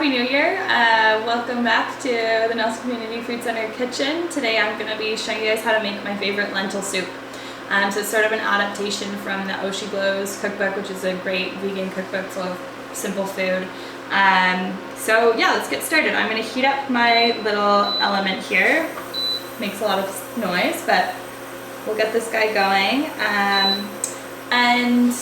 Happy New Year! Welcome back to the Nelson Community Food Center kitchen. Today I'm going to be showing you guys how to make my favorite lentil soup. So it's sort of an adaptation from the Oshi Glow's cookbook, which is a great vegan cookbook full of simple food. So yeah, let's get started. I'm going to heat up my little element here. Makes a lot of noise, but we'll get this guy going. And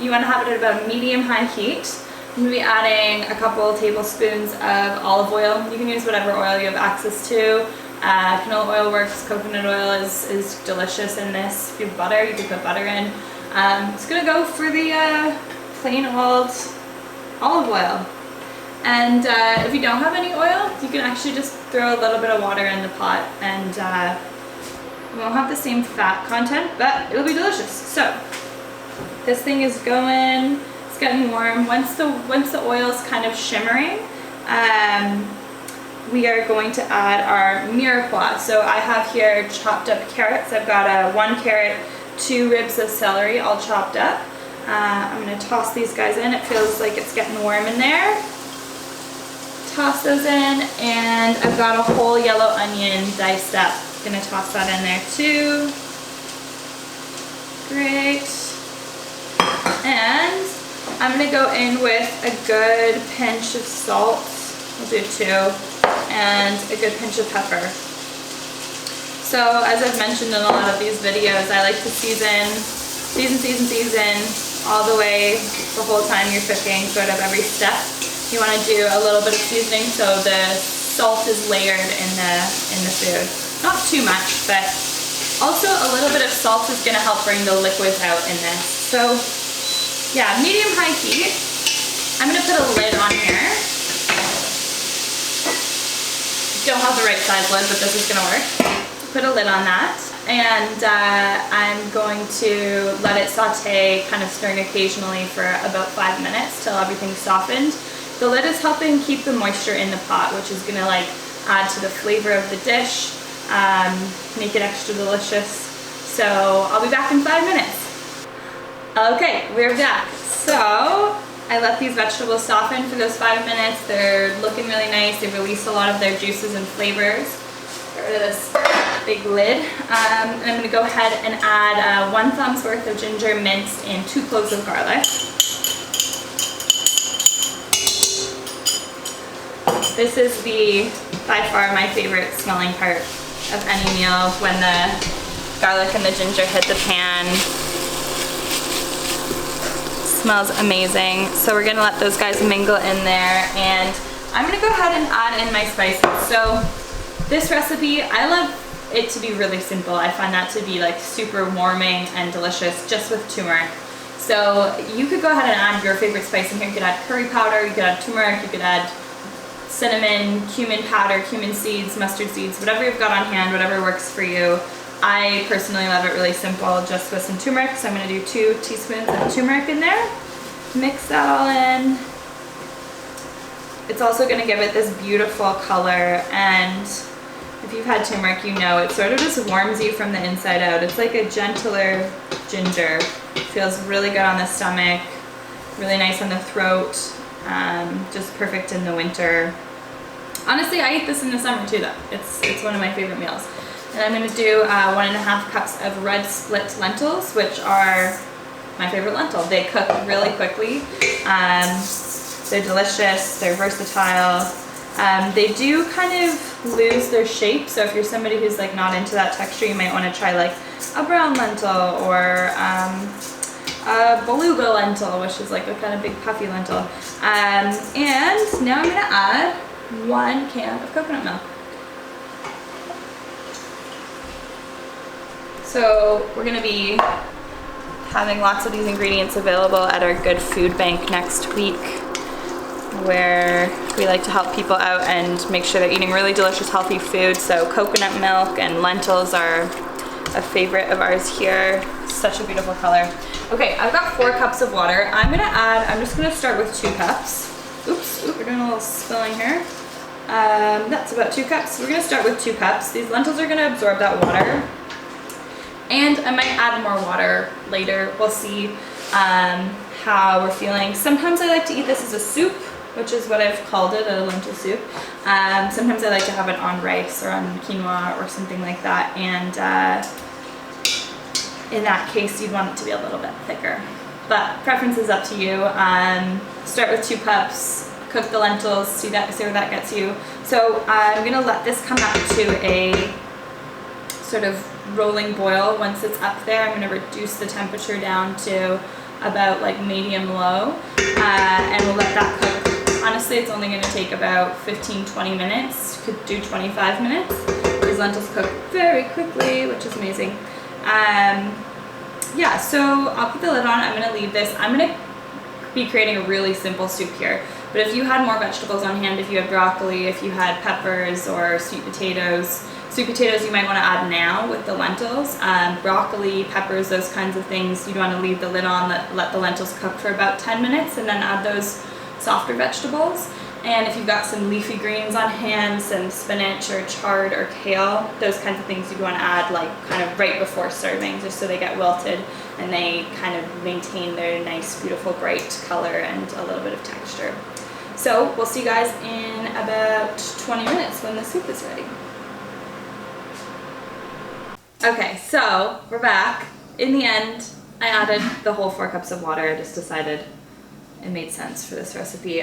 you want to have it at about medium-high heat. I'm going to be adding a couple tablespoons of olive oil. You can use whatever oil you have access to. Canola oil works, coconut oil is delicious in this. If you have butter, you can put butter in. It's going to go for the plain old olive oil. And if you don't have any oil, you can actually just throw a little bit of water in the pot, and it won't have the same fat content, but it'll be delicious. So this thing is going. Getting warm. Once the oil is kind of shimmering, we are going to add our mirepoix. So I have here chopped up carrots. I've got 1 carrot, 2 ribs of celery all chopped up. I'm going to toss these guys in. It feels like it's getting warm in there. Toss those in, and I've got a whole yellow onion diced up. I'm going to toss that in there too. Great. And I'm going to go in with a good pinch of salt, we'll do 2, and a good pinch of pepper. So as I've mentioned in a lot of these videos, I like to season all the way the whole time you're cooking, sort of every step. You want to do a little bit of seasoning so the salt is layered in the food. Not too much, but also a little bit of salt is going to help bring the liquids out in this. So yeah, medium-high heat. I'm going to put a lid on here. Don't have the right size lid, but this is going to work. Put a lid on that, and I'm going to let it saute, kind of stirring occasionally for about 5 minutes till everything's softened. The lid is helping keep the moisture in the pot, which is going to add to the flavor of the dish, make it extra delicious. So I'll be back in 5 minutes. Okay, we're back. So I let these vegetables soften for those 5 minutes. They're looking really nice. They release a lot of their juices and flavors. Get rid of this big lid. And I'm going to go ahead and add 1 thumb's worth of ginger minced and 2 cloves of garlic. This is by far my favorite smelling part of any meal, when the garlic and the ginger hit the pan. Smells amazing. So we're gonna let those guys mingle in there, and I'm gonna go ahead and add in my spices. So this recipe, I love it to be really simple. I find that to be super warming and delicious just with turmeric. So you could go ahead and add your favorite spice in here. You could add curry powder, you could add turmeric, you could add cinnamon, cumin powder, cumin seeds, mustard seeds, whatever you've got on hand, whatever works for you. I personally love it really simple, just with some turmeric, so I'm going to do 2 teaspoons of turmeric in there. Mix that all in. It's also going to give it this beautiful color, and if you've had turmeric, you know it sort of just warms you from the inside out. It's like a gentler ginger. It feels really good on the stomach, really nice on the throat, just perfect in the winter. Honestly, I eat this in the summer too though. It's one of my favorite meals. And I'm going to do 1.5 cups of red split lentils, which are my favorite lentil. They cook really quickly. They're delicious. They're versatile. They do kind of lose their shape, so if you're somebody who's not into that texture, you might want to try a brown lentil or a beluga lentil, which is a kind of big puffy lentil. And now I'm going to add 1 can of coconut milk. So we're going to be having lots of these ingredients available at our Good Food Bank next week, where we like to help people out and make sure they're eating really delicious, healthy food. So coconut milk and lentils are a favorite of ours here. Such a beautiful color. Okay, I've got 4 cups of water. I'm just going to start with 2 cups. Oops, we're doing a little spilling here. That's about 2 cups. We're going to start with 2 cups. These lentils are going to absorb that water. And I might add more water later. We'll see how we're feeling. Sometimes I like to eat this as a soup. which is what I've called it, a lentil soup. Sometimes I like to have it on rice or on quinoa or something like that, and in that case you'd want it to be a little bit thicker. But preference is up to you. Start with 2 cups, cook the lentils, see where that gets you. So I'm gonna let this come up to a sort of rolling boil. Once it's up there, I'm gonna reduce the temperature down to about like medium-low, and we'll let that cook. Honestly, it's only gonna take about 15-20 minutes. Could do 25 minutes. These lentils cook very quickly, which is amazing. Yeah, so I'll put the lid on. I'm gonna leave this. I'm gonna be creating a really simple soup here. But if you had more vegetables on hand, if you had broccoli, if you had peppers or sweet potatoes you might want to add now with the lentils. Broccoli, peppers, those kinds of things, you'd want to leave the lid on, let the lentils cook for about 10 minutes and then add those softer vegetables. And if you've got some leafy greens on hand, some spinach or chard or kale, those kinds of things you'd want to add like kind of right before serving, just so they get wilted and they kind of maintain their nice, beautiful, bright color and a little bit of texture. So we'll see you guys in about 20 minutes when the soup is ready. Okay, so we're back. In the end, I added the whole 4 cups of water. I just decided it made sense for this recipe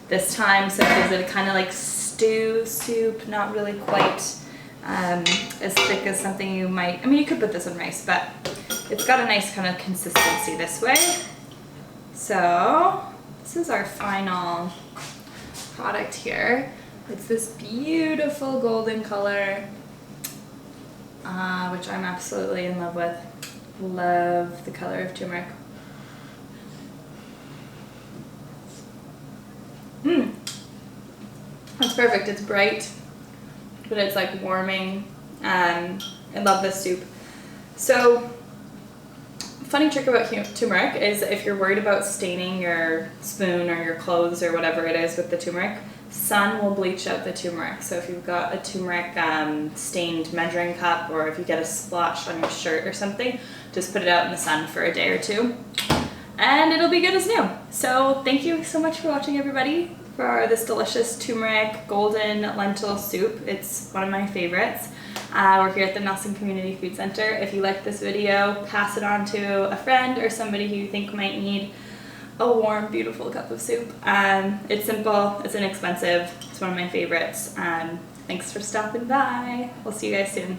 this time, so it gives it a kind of like stew soup, not really quite as thick as something you might, I mean you could put this in rice, but it's got a nice kind of consistency this way. So this is our final product here. It's this beautiful golden color, which I'm absolutely in love with. Love the color of turmeric. That's perfect. It's bright, but it's like warming. I love this soup. So, funny trick about turmeric is if you're worried about staining your spoon or your clothes or whatever it is with the turmeric, sun will bleach out the turmeric. So if you've got a turmeric stained measuring cup, or if you get a splotch on your shirt or something, just put it out in the sun for a day or 2 and it'll be good as new. So thank you so much for watching, everybody, for this delicious turmeric golden lentil soup. It's one of my favorites. We're here at the Nelson Community Food Center. If you liked this video, pass it on to a friend or somebody who you think might need a warm, beautiful cup of soup. It's simple, it's inexpensive, it's one of my favorites. Thanks for stopping by. We'll see you guys soon.